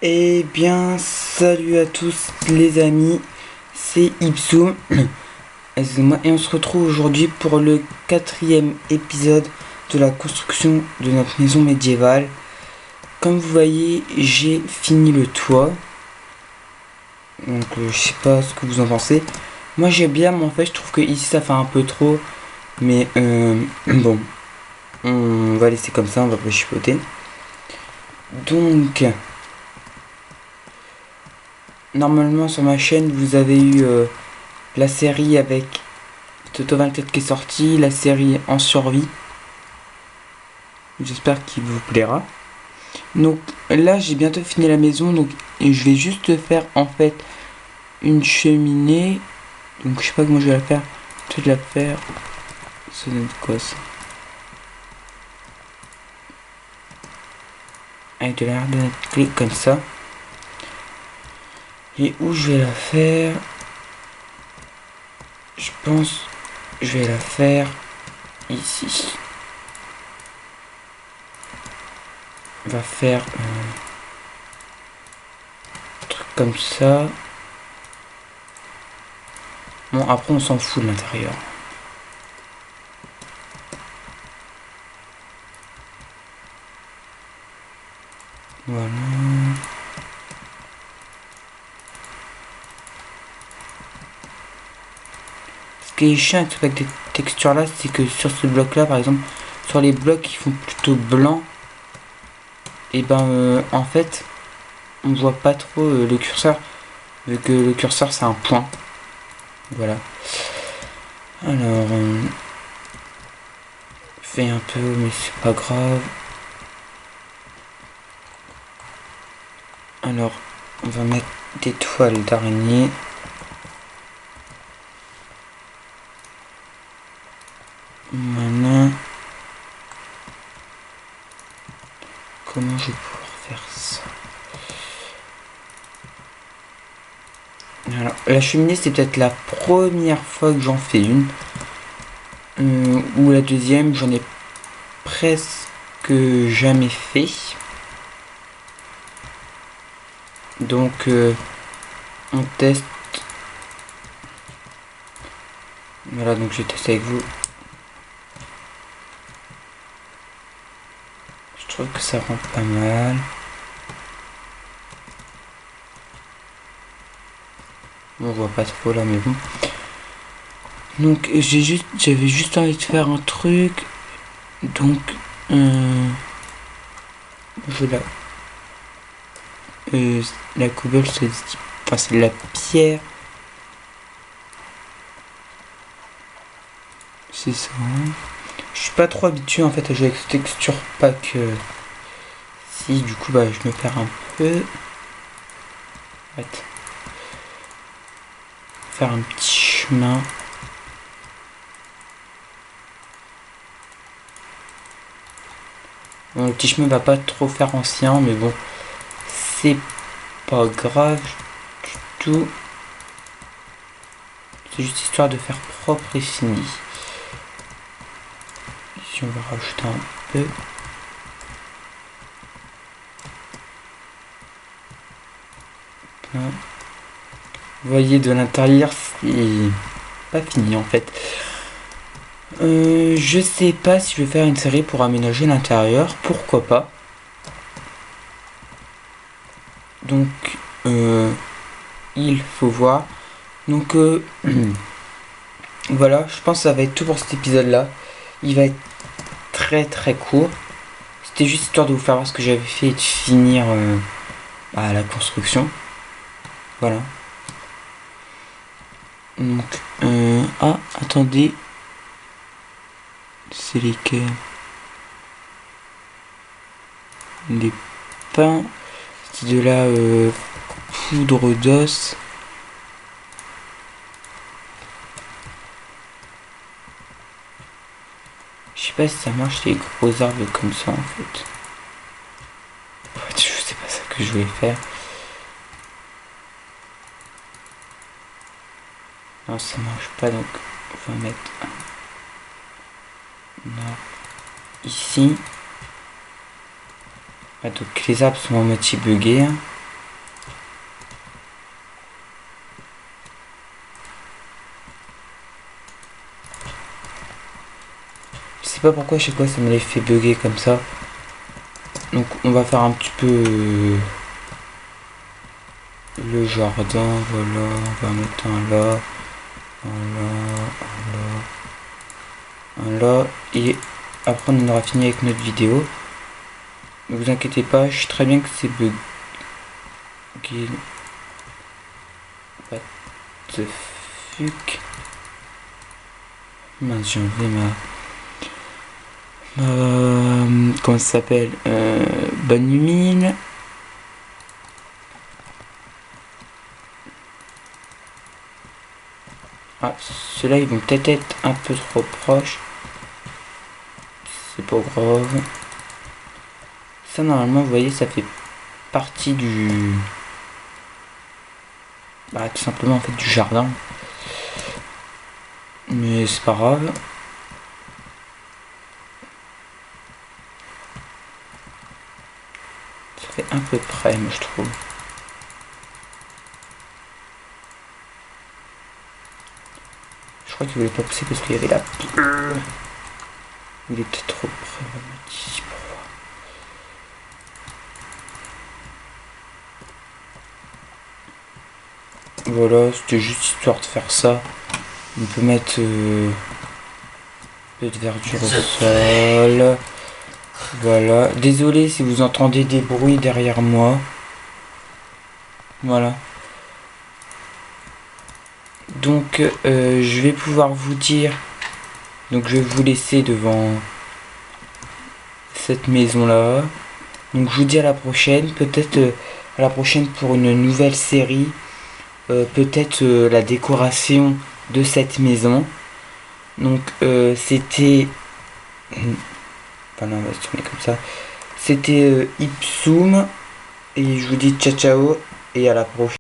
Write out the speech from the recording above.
Eh bien, salut à tous les amis, c'est Ipsum, excusez-moi, et on se retrouve aujourd'hui pour le quatrième épisode de la construction de notre maison médiévale. Comme vous voyez, j'ai fini le toit, donc je sais pas ce que vous en pensez. Moi j'ai bien, mais en fait je trouve que ici ça fait un peu trop, mais bon, on va laisser comme ça, on va pas chipoter. Donc, normalement sur ma chaîne vous avez eu la série avec Toto 24 qui est sorti, la série En survie. J'espère qu'il vous plaira. Donc là j'ai bientôt fini la maison, donc et je vais juste faire en fait une cheminée. Donc je sais pas comment je vais la faire. Je vais la faire. Ça donne quoi ça? Avec de l'air de notre clé comme ça. Et où je vais la faire? Je pense je vais la faire ici. On va faire un truc comme ça. Bon après on s'en fout de l'intérieur. Voilà. Ce qui est chiant avec des textures là, c'est que sur ce bloc là par exemple, sur les blocs qui font plutôt blanc, et ben en fait on voit pas trop le curseur, vu que le curseur c'est un point. Voilà. Alors on fait un peu, mais c'est pas grave. Alors on va mettre des toiles d'araignée. Maintenant, comment je vais pouvoir faire ça? Alors, la cheminée, c'est peut-être la première fois que j'en fais une. Ou la deuxième, j'en ai presque jamais fait. Donc, on teste. Voilà, donc je vais tester avec vous. Je trouve que ça rend pas mal. On voit pas trop là, mais bon. Donc j'avais juste envie de faire un truc. Donc je la cobble se dit, enfin c'est de la pierre. C'est ça. Je suis pas trop habitué en fait à jouer avec cette texture pack. Si du coup bah je me perds un peu. Faire un petit chemin. Bon, le petit chemin va pas trop faire ancien, mais bon, c'est pas grave du tout. C'est juste histoire de faire propre et fini. Ici on va rajouter un peu. Là. Vous voyez de l'intérieur c'est pas fini en fait. Je sais pas si je vais faire une série pour aménager l'intérieur, pourquoi pas. Donc il faut voir. Donc voilà, je pense que ça va être tout pour cet épisode là. Il va être très court. C'était juste histoire de vous faire voir ce que j'avais fait et de finir la construction. Voilà. Donc ah attendez. C'est lesquels? Les pains. C'est de la poudre d'os. Je sais pas si ça marche les gros arbres comme ça en fait. En fait, je sais pas ça que je vais faire. Non, ça marche pas donc on va mettre un ici. Ah, donc les arbres sont en moitié buggés. Hein. pas pourquoi, je sais quoi, ça me les fait bugger comme ça. Donc on va faire un petit peu le jardin, voilà, on va mettre un là, un là, et après on aura fini avec notre vidéo. Ne vous inquiétez pas, je sais très bien que c'est bugué. What the fuck? Mince, j'ai enlevé comment ça s'appelle, bonne mine. Ah, ceux-là ils vont peut-être être un peu trop proches. C'est pas grave. Ça normalement vous voyez ça fait partie du... Bah tout simplement en fait du jardin. Mais c'est pas grave. Ça fait un peu près moi je trouve. Je crois qu'il voulait pas pousser parce qu'il y avait la... Il était trop près. Voilà, c'était juste histoire de faire ça. On peut mettre un peu de verdure au sol. Voilà. Désolé si vous entendez des bruits derrière moi. Voilà. Donc je vais pouvoir vous dire. Donc je vais vous laisser devant cette maison là. Donc je vous dis à la prochaine. Peut-être à la prochaine pour une nouvelle série. Peut-être la décoration de cette maison. Donc c'était... Enfin non, on va se tourner comme ça. C'était Ipsum. Et je vous dis ciao ciao et à la prochaine.